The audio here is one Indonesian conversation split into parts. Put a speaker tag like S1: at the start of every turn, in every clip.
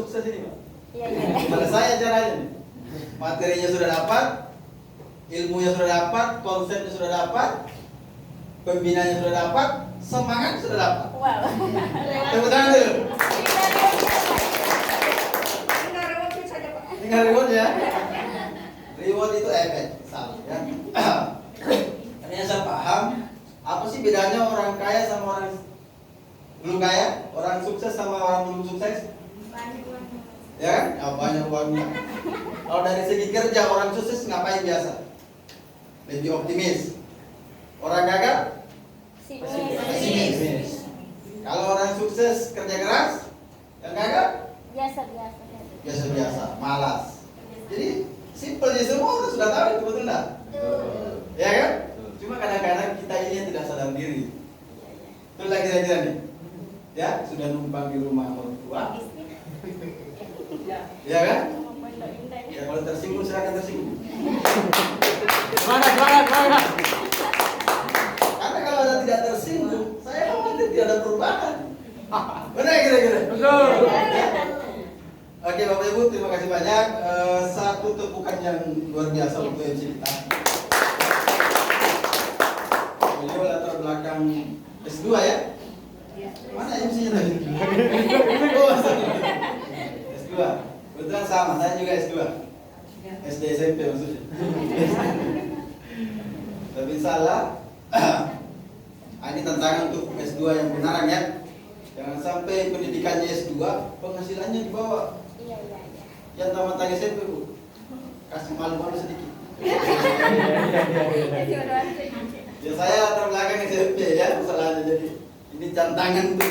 S1: sukses ini, Pak.
S2: Iya, iya.
S1: Pada saya caranya nih. Materinya sudah dapat, ilmunya sudah dapat, konsepnya sudah dapat, pembinanya sudah dapat, semangat sudah dapat.
S2: Wow.
S1: Tepuk tangan dulu.
S2: Tinggal rewardnya saja, Pak.
S1: Tinggal reward ya. Reward itu efek, salah ya. Karena saya paham apa sih bedanya orang kaya sama orang belum kaya, orang sukses sama orang belum sukses? Ya kan? Ya, banyak uangnya. Kalau dari segi kerja orang sukses ngapain biasa? Lebih optimis. Orang gagal? Pesimis. Kalau orang sukses kerja keras, yang gagal? Biasa-biasa, malas. Jadi simple aja, semua orang sudah tahu itu, betul enggak? Ya kan? Cuma kadang-kadang kita ini yang tidak sadar diri. Betul lah kira-kira nih. Ya, sudah numpang di rumah mertua. Ya kan? Ya kalau tersinggung silakan tersinggung.
S3: Semangat.
S1: Karena kalau ada tidak tersinggung, saya khawatir tidak ada perubahan. Benar kira-kira?
S3: Betul.
S1: Oke Bapak Ibu, terima kasih banyak. Satu tepukan yang luar biasa untuk MC kita. Beliau latar belakang S2 ya? Mana MC-nya tadi? Oh, S2. Kebetulan sama, saya juga S2. SD SMP maksudnya. Tapi salah. Ini tantangan untuk S2 yang benar ya. Jangan sampai pendidikannya S2, penghasilannya di bawah.
S2: Iya.
S1: Yang tamat SMP Bu, kasih malu-malu sedikit. Ya saya latar belakang SMP ya, kesalahannya jadi ini tantangan untuk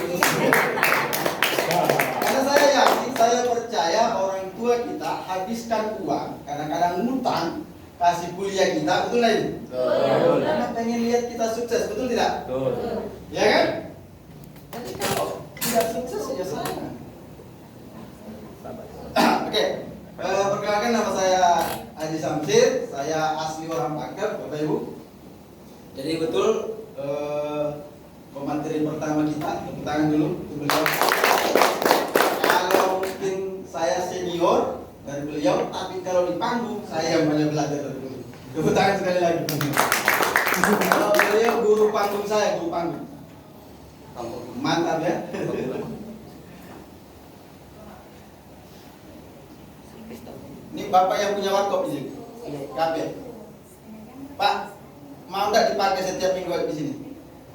S1: karena saya yakin, saya percaya orang tua kita habiskan uang, kadang-kadang ngutang, kasih kuliah kita, betul nggak ini?
S3: Betul.
S1: Karena pengen lihat kita sukses, betul tidak?
S3: Betul.
S1: Ya kan? Jadi kalau tidak sukses ya sayang. Oke, perkenalkan nama saya Haji Samsir, saya asli orang Paker, Bapak Ibu. Jadi betul pemateri pertama kita, tepuk tangan dulu untuk beliau. Kalau mungkin saya senior dari beliau, tapi kalau di panggung saya yang banyak belajar dari beliau. Tepuk tangan sekali lagi. Kalau beliau guru panggung saya, guru panggung. Mantap ya. Ini bapak yang punya warkop di sini. Kabel. Pak, mau nggak dipakai setiap minggu di sini?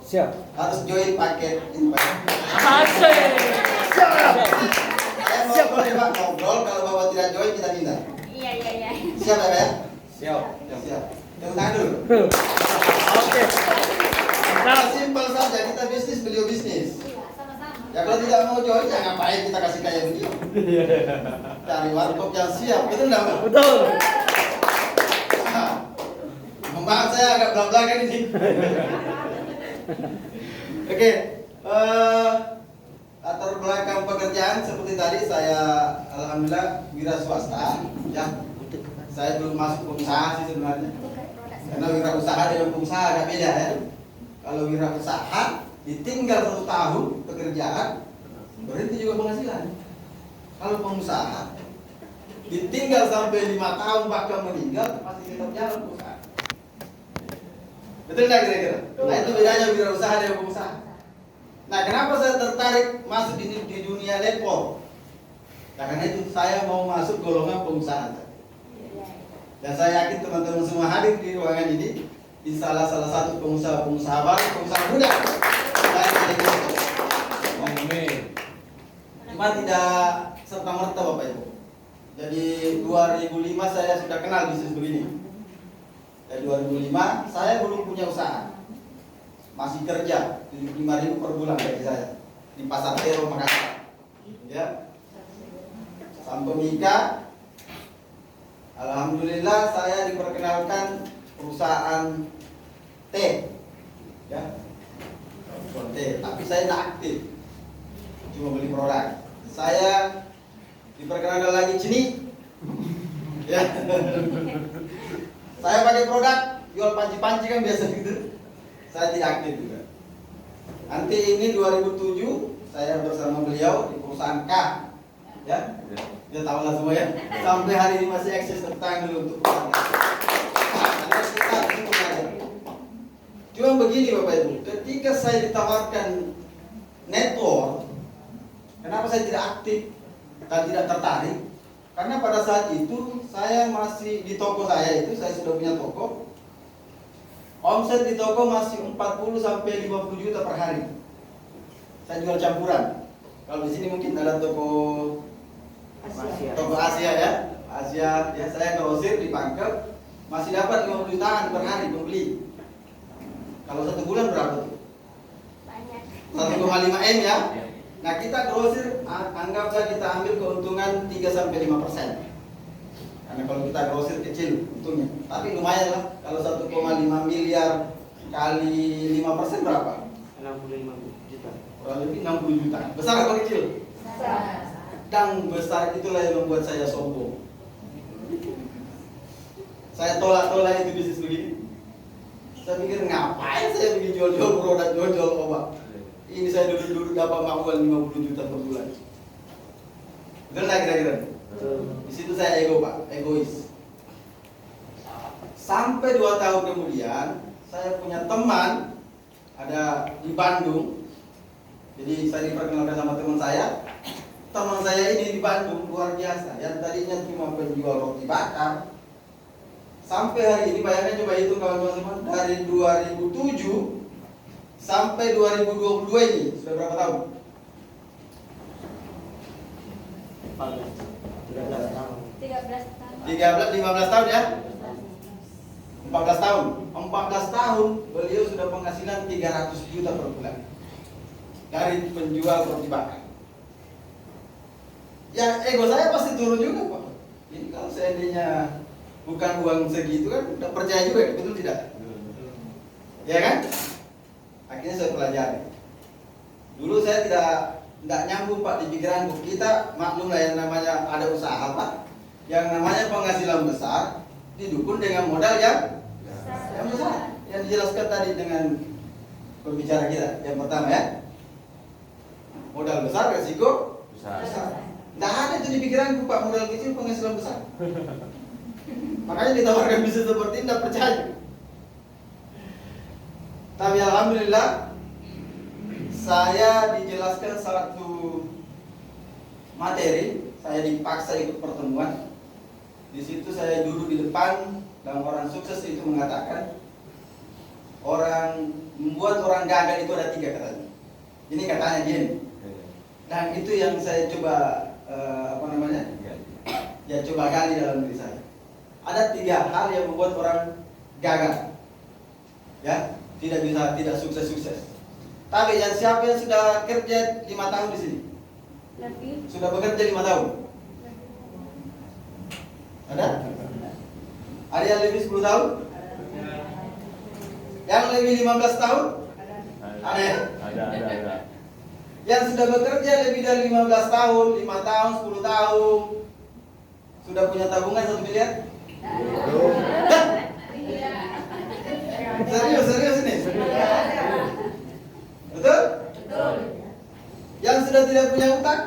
S3: Siap.
S1: Harus join paket ini Pak.
S3: Asik.
S1: Saya mau boleh Pak ngobrol, kalau bapak tidak join kita pindah.
S2: Iya.
S1: Siap ya Pak ya?
S3: Siap.
S1: Siap. Tepuk tangan dulu.
S3: Oke.
S1: Nah, simpel saja, kita bisnis, beliau bisnis. Ya kalau tidak mau join, ya ngapain kita kasih kayak beliau? Cari warkop yang siap, betul nggak Pak?
S3: Betul.
S1: Maaf saya agak belak-belakan ini. Oke, latar belakang pekerjaan seperti tadi saya alhamdulillah wira swasta, ya. Saya belum masuk pengusaha sih sebenarnya. Karena wira usaha dengan pengusaha agak beda ya. Kalau wira usaha ditinggal 1 tahun pekerjaan, berhenti juga penghasilan. Kalau pengusaha ditinggal sampai 5 tahun bahkan meninggal pasti tetap jalan perusahaan. Betul nggak kira-kira? Nah itu bedanya wirausaha dan pengusaha. Nah kenapa saya tertarik masuk di dunia lepor? Nah, karena itu saya mau masuk golongan pengusaha. Dan saya yakin teman-teman semua hadir di ruangan ini di salah satu pengusaha baru, pengusaha muda.
S3: Amin.
S1: Cuma tidak serta-merta Bapak Ibu. Jadi 2005 saya sudah kenal bisnis begini. Dari 2005 saya belum punya usaha, masih kerja 75.000 per bulan bagi saya di Pasar Tero Makassar. Ya, sampai menikah, alhamdulillah saya diperkenalkan perusahaan teh, ya, teh. Tapi saya tidak aktif, cuma beli produk. Saya diperkenalkan lagi sini, ya. Saya pakai produk, jual panci-panci kan biasa gitu. Saya tidak aktif juga. Nanti ini 2007 saya bersama beliau di perusahaan K Ya, ya tahu lah semua ya. Sampai hari ini masih eksis tentang dulu untuk cuma begini Bapak Ibu, ketika saya ditawarkan network, kenapa saya tidak aktif dan tidak tertarik? Karena pada saat itu saya masih di toko saya itu, saya sudah punya toko. Omset di toko masih 40 sampai 50 juta per hari. Saya jual campuran. Kalau di sini mungkin ada toko Asia ya. Asia ya, saya grosir di Pangkep masih dapat 50 jutaan per hari pembeli. Kalau 1 bulan berapa tuh?
S2: Banyak.
S1: 1,5 M ya. Nah, kita grosir anggap saja kita ambil keuntungan 3 sampai 5%. Karena kalau kita grosir kecil untungnya. Tapi lumayan lah. Kalau 1,5 miliar kali 5% berapa?
S4: 65 juta.
S1: Kurang lebih 60 juta. Besar atau kecil? Dan besar itulah yang membuat saya sombong. Saya tolak-tolak itu bisnis begini. Saya pikir ngapain saya bikin jual-jual produk, jual-jual obat. Ini saya dulu dapat makan 50 juta per bulan. Betul nggak kira-kira? Di situ saya ego Pak, egois. Sampai 2 tahun kemudian, saya punya teman ada di Bandung. Jadi saya diperkenalkan sama teman saya. Teman saya ini di Bandung luar biasa. Yang tadinya cuma penjual roti bakar, sampai hari ini bayangkan coba itu kawan-kawan dari 2007 sampai 2022 ini sudah berapa tahun?
S4: 13 tahun.
S2: 13 tahun.
S1: 15 tahun ya? 14 tahun. 14 tahun beliau sudah penghasilan 300 juta per bulan dari penjual roti bakar. Ya ego saya pasti turun juga Pak. Ini kalau seandainya bukan uang segitu kan udah percaya juga, betul tidak? Ya kan? Akhirnya saya pelajari. Dulu saya tidak nyambung Pak di pikiranku. Kita maklum lah yang namanya ada usaha Pak. Yang namanya penghasilan besar didukung dengan modal yang besar. Yang dijelaskan tadi dengan pembicara kita. Yang pertama ya, modal besar, resiko besar. Tidak ada itu di pikiranku Pak, modal kecil penghasilan besar. Makanya ditawarkan bisnis seperti ini tidak percaya. Tapi alhamdulillah saya dijelaskan satu materi, saya dipaksa ikut pertemuan. Di situ saya duduk di depan dan orang sukses itu mengatakan membuat orang gagal itu ada 3 katanya. Ini katanya gini. Dan itu yang saya coba ya coba gali dalam diri saya. Ada 3 hal yang membuat orang gagal. Ya, tidak sukses. Tapi yang siapa yang sudah kerja 5 tahun di sini?
S2: Lebih.
S1: Sudah bekerja 5 tahun? Ada? Ada yang lebih 10 tahun? Yang lebih 15 tahun? Ada ya?
S3: Ada.
S1: Yang sudah bekerja lebih dari 15 tahun, 5 tahun, 10 tahun, sudah punya tabungan 1 miliar? Serius ini? Betul? Yang sudah tidak punya utang?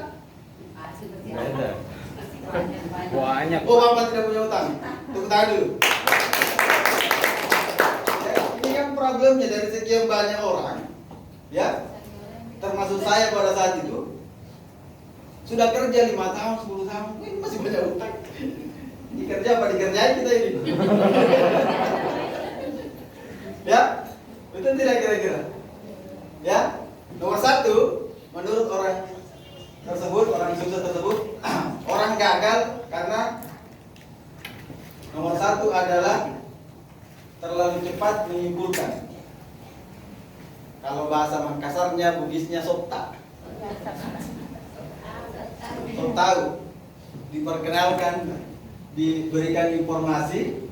S3: Banyak.
S1: Oh, Bapak tidak punya utang. Tepuk tangan dulu. Ya, ini kan problemnya dari sekian banyak orang, ya, termasuk saya pada saat itu, sudah kerja 5 tahun, 10 tahun, ini masih banyak utang. Ini kerja apa dikerjain kita ini? Ya, betul tidak kira-kira? Ya, nomor 1, menurut orang tersebut, orang sukses tersebut, orang gagal karena nomor 1 adalah terlalu cepat menyimpulkan. Kalau bahasa Makassarnya, bugisnya sota. Sok tahu, diperkenalkan, diberikan informasi,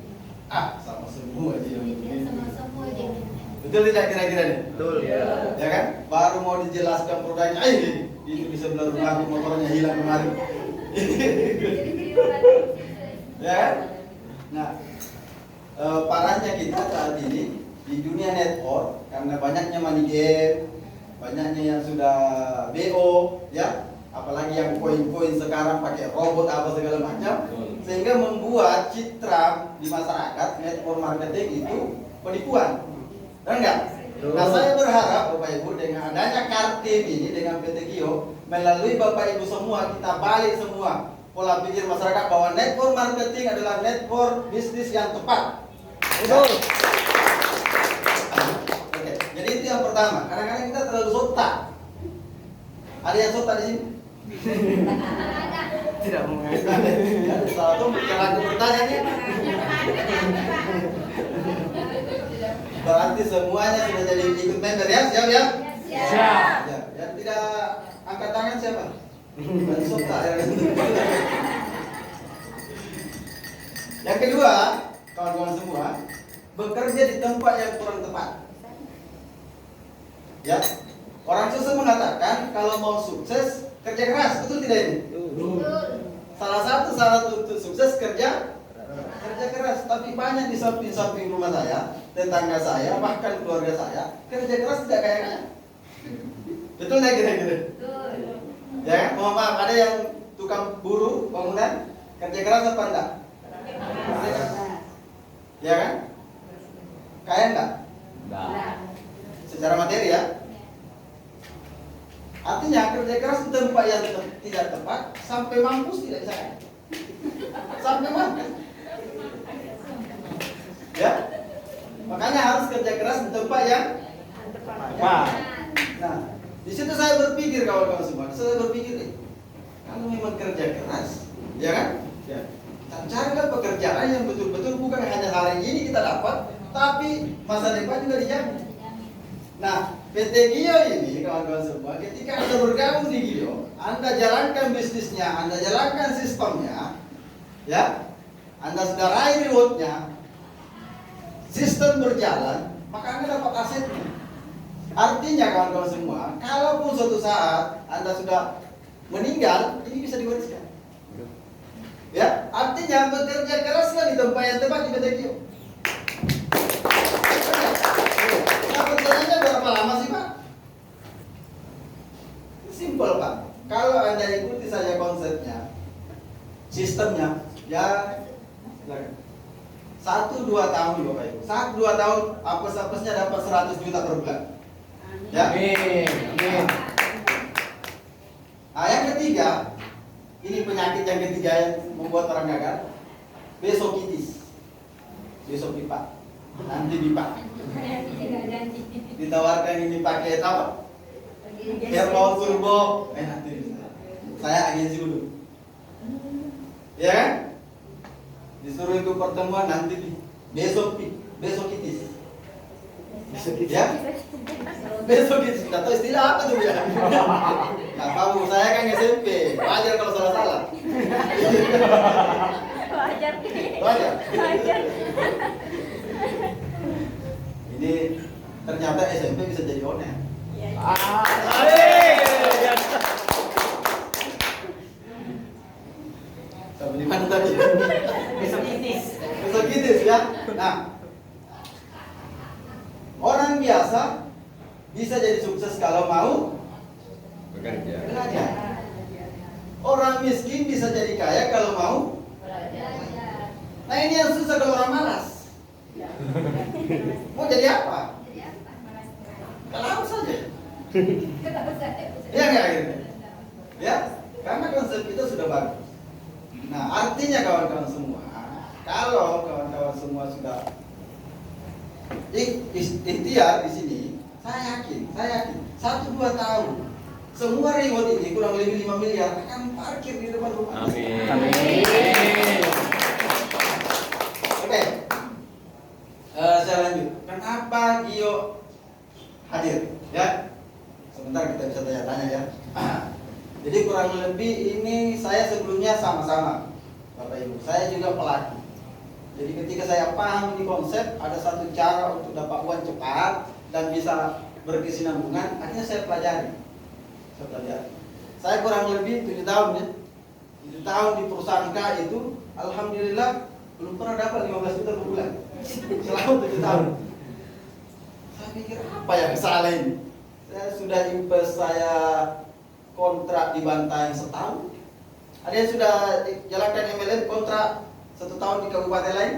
S1: sama semua aja yang begini. Betul tidak kira-kira nih?
S4: Betul.
S1: Ya kan? Baru mau dijelaskan produknya, ini bisa benar rumah motornya hilang kemarin. Ya kan? Nah, parahnya kita saat ini di dunia network karena banyaknya money game, banyaknya yang sudah BO, ya, apalagi yang poin-poin sekarang pakai robot apa segala macam, sehingga membuat citra di masyarakat network marketing itu penipuan, benar nggak? Nah, saya berharap Bapak Ibu dengan adanya Kartim ini dengan PT Gio, melalui Bapak Ibu semua kita balik semua pola pikir masyarakat bahwa network marketing adalah network bisnis yang tepat.
S3: Betul.
S1: Oke, jadi itu yang pertama. Kadang-kadang kita terlalu sontak. Ada yang sontak di sini?
S4: Tidak mengerti.
S1: Satu jangan bertanya nih. Berarti semuanya sudah jadi ikut member ya, siap ya?
S3: Siap.
S1: Ya, yang tidak angkat tangan siapa? Berarti sontak ya. Yang kedua, kawan-kawan semua, bekerja di tempat yang kurang tepat. Ya, orang sukses mengatakan kalau mau sukses kerja keras, betul tidak ini? Salah satu syarat untuk sukses kerja keras. Tapi banyak di samping rumah saya, tetangga saya, bahkan keluarga saya kerja keras tidak kayak kaya. Betul nggak kira-kira? Ya kan? Mohon maaf, ada yang tukang buruh bangunan kerja keras apa enggak? Ya kan? Kaya enggak?
S3: Enggak.
S1: Secara materi ya. Artinya kerja keras di tempat yang tidak tepat sampai mampus tidak bisa kaya. Sampai mampus. Ya. Makanya harus kerja keras di tempat yang tepat. Nah, di situ saya berpikir kawan-kawan semua, saya berpikir kalau memang kerja keras, ya kan? Ya. Carilah pekerjaan yang betul-betul bukan hanya hari ini kita dapat, tapi masa depan juga dijamin. Nah, PT Gio ini kawan-kawan semua, ketika Anda bergabung di Gio, Anda jalankan bisnisnya, Anda jalankan sistemnya, ya, Anda sudah raih rewardnya, sistem berjalan, maka Anda dapat asetnya. Artinya kawan-kawan semua, kalaupun suatu saat Anda sudah meninggal, ini bisa diwariskan. Ya, artinya bekerja keraslah di tempat yang tepat di PT Gio. Nah, pertanyaannya berapa lama sih Pak? Simpel Pak. Kalau Anda ikuti saja konsepnya, sistemnya, ya 1-2 tahun Bapak Ibu. 1-2 tahun apes-apesnya dapat 100 juta per bulan. Ya.
S3: Amin. Amin.
S1: Nah, yang ketiga, ini penyakit yang ketiga yang membuat orang gagal. Besokitis. Besok pipa. Nanti pipa. Ditawarkan ini pakai apa? Herbal turbo. Nanti saya agensi dulu. Ya kan? Disuruh ikut pertemuan nanti besokitis. Ya? Besokitis. Nggak tahu istilah apa tuh ya? Nggak tahu. Saya kan SMP. Wajar kalau salah-salah.
S2: Wajar.
S1: Wajar.
S2: Wajar.
S1: Ini ternyata SMP bisa jadi oner. Sampai di mana tadi? Besokitis ya. Nah, orang biasa bisa jadi sukses kalau mau
S3: Bekerja.
S1: belajar. Orang miskin bisa jadi kaya kalau mau. Nah, ini yang susah kalau orang malas. Mau jadi apa? Kalau saja. Ya nggak akhirnya? Ya, karena konsep kita sudah bagus. Nah, artinya kawan-kawan semua, kalau kawan-kawan semua sudah ikhtiar di sini, saya yakin 1-2 tahun semua reward ini kurang lebih 5 miliar akan parkir di depan rumah.
S3: Amin.
S4: Amin.
S1: Oke. Saya lanjut. Kenapa Gio hadir? Ya. Sebentar kita bisa tanya-tanya ya. Jadi kurang lebih ini saya sebelumnya sama-sama Bapak Ibu. Saya juga pelaku. Jadi ketika saya paham ini konsep, ada satu cara untuk dapat uang cepat dan bisa berkesinambungan, akhirnya saya pelajari. Saya kurang lebih 7 tahun ya. 7 tahun di perusahaan K itu, alhamdulillah belum pernah dapat 15 juta per bulan. Selama 7 tahun. Saya pikir apa yang salah ini? Saya sudah invest, saya kontrak dibantai setahun. Ada yang sudah jalankan MLM kontrak 1 tahun di kabupaten lain?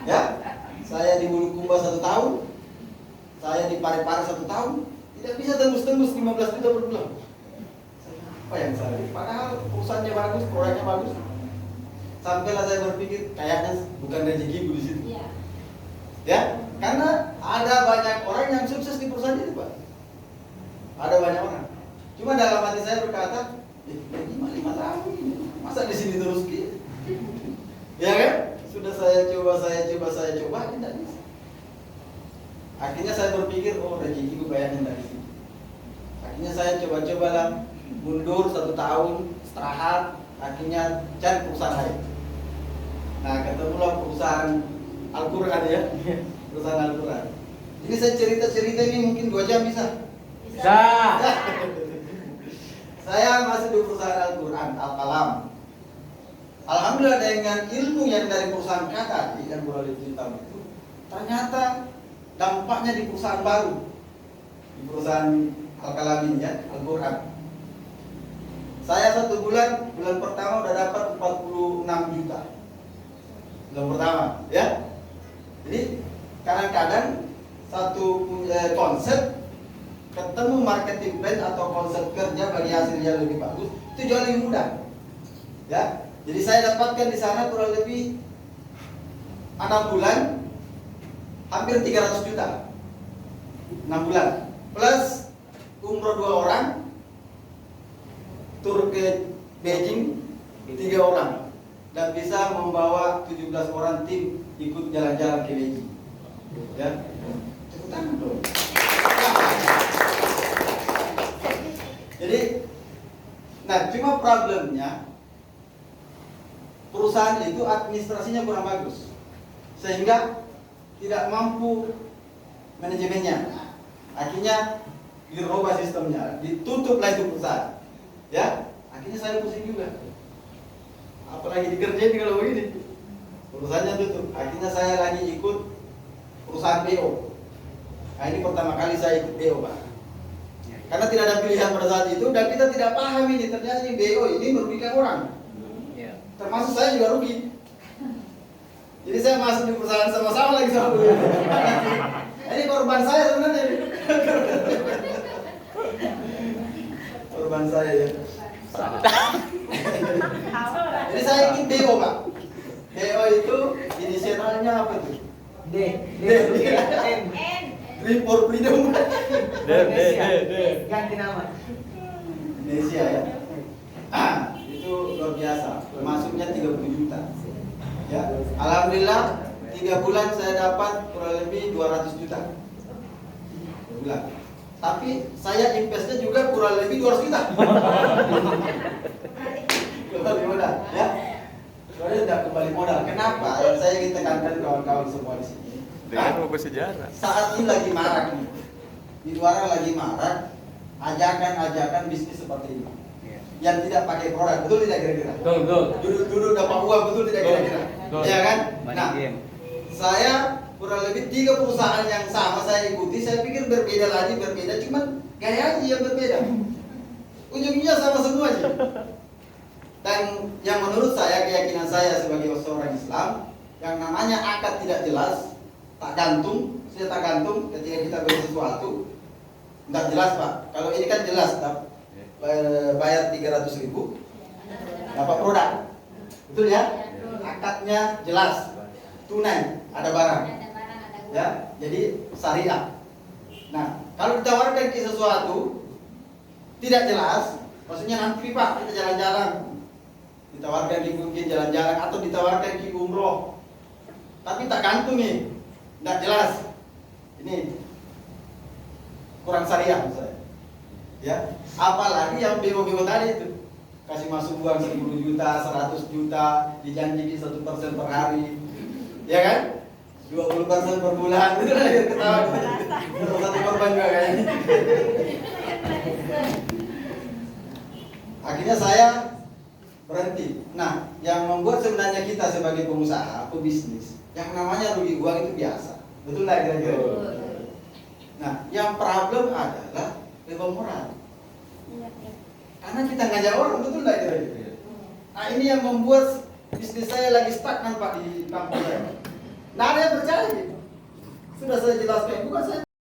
S1: Ya, saya di Bulukumba 1 tahun, saya di Parepare 1 tahun, tidak bisa tembus-tembus 15 juta per bulan. Apa yang salah? Padahal perusahaannya bagus, produknya bagus. Sampailah saya berpikir kayaknya bukan rezekiku di situ.
S2: Iya.
S1: Ya, karena ada banyak orang yang sukses di perusahaan itu, Pak. Ada banyak orang. Cuma dalam hati saya berkata, lima tahun ini, masa di sini terus gitu? Ya kan? Sudah saya coba, tidak bisa. Akhirnya saya berpikir, oh rezekiku kayaknya dari sini. Akhirnya saya coba-cobalah mundur 1 tahun, istirahat, akhirnya cari perusahaan lain. Nah, ketemulah perusahaan Al-Quran ya, perusahaan Al-Quran. Ini saya cerita ini mungkin 2 jam bisa.
S3: Bisa.
S1: Saya masih di perusahaan Al-Quran, Al-Qalam. Alhamdulillah dengan ilmu yang dari perusahaan kata yang boleh diceritakan itu, ternyata dampaknya di perusahaan baru, di perusahaan Al-Qalam ini ya, Al-Quran. Saya 1 bulan pertama udah dapat 46 juta. Bulan pertama, ya. Jadi kadang-kadang satu konsep ketemu marketing plan atau konsep kerja bagi hasil yang lebih bagus itu jauh lebih mudah. Ya, jadi saya dapatkan di sana kurang lebih 6 bulan hampir 300 juta. 6 bulan plus umroh 2 orang, tur ke Beijing 3 orang, dan bisa membawa 17 orang tim ikut jalan-jalan ke Beijing. Ya, tepuk tangan dong. Jadi, nah cuma problemnya perusahaan itu administrasinya kurang bagus, sehingga tidak mampu manajemennya. Akhirnya dirubah sistemnya, ditutuplah itu perusahaan. Ya, akhirnya saya pusing juga. Apalagi dikerjain kalau begini, perusahaannya tutup. Akhirnya saya lagi ikut perusahaan BO. Nah ini pertama kali saya ikut BO, Pak. Karena tidak ada pilihan pada saat itu dan kita tidak paham ini, ternyata ini BO ini merugikan orang. Termasuk saya juga rugi. Jadi saya masuk di perusahaan sama-sama lagi sama BO. Ini korban saya sebenarnya. Korban saya ya. Jadi saya ikut BO, Pak. BO itu inisialnya apa tuh?
S4: D.
S2: N.
S1: Dream for Freedom.
S4: Ganti nama.
S1: Indonesia ya. Itu luar biasa. Masuknya 30 juta. Ya, alhamdulillah 3 bulan saya dapat kurang lebih 200 juta. 3 bulan. Tapi saya investnya juga kurang lebih 200 juta. Kembali modal, ya. Soalnya tidak kembali modal. Kenapa? Yang saya ingin tekankan kawan-kawan semua di sini.
S3: Dengan buku sejarah.
S1: Saat ini lagi marak nih. Di luar lagi marak ajakan bisnis seperti ini. Yang tidak pakai produk, betul tidak kira-kira?
S3: Betul.
S1: Duduk dapat uang, betul tidak kira-kira?
S3: Betul.
S1: Ya kan?
S3: Money
S1: Nah,
S3: game.
S1: saya kurang lebih 3 perusahaan yang sama saya ikuti. Saya pikir berbeda, cuman gaya aja yang berbeda. Ujungnya sama semua aja. Dan yang menurut saya, keyakinan saya sebagai seorang Islam, yang namanya akad tidak jelas, tak gantung ketika kita beli sesuatu, tidak jelas, Pak. Kalau ini kan jelas, bayar 300.000 dapat produk, betul ya? Akadnya jelas, tunai, ada barang, ya. Jadi syariah. Nah, kalau ditawarkan ke sesuatu tidak jelas, maksudnya nanti Pak kita jalan-jalan, ditawarkan di mungkin jalan-jalan atau ditawarkan ke umroh, tapi tak gantung nih, tidak jelas. Ini kurang syariah menurut saya. Ya, apalagi yang BO-BO tadi itu kasih masuk uang 10 juta, 100 juta, dijanjikan 1% per hari, ya kan? 20% per bulan, itu lah yang ketawa. Satu korban juga kayaknya. Akhirnya saya berhenti. Nah, yang membuat sebenarnya kita sebagai pengusaha, pebisnis, yang namanya rugi uang itu biasa. Betul lah kira-kira? Nah, yang problem adalah level moral. Karena kita ngajak orang, betul nggak itu? Nah ini yang membuat bisnis saya lagi stagnan Pak di kampung saya. Nggak ada yang percaya gitu. Sudah saya jelaskan, bukan saya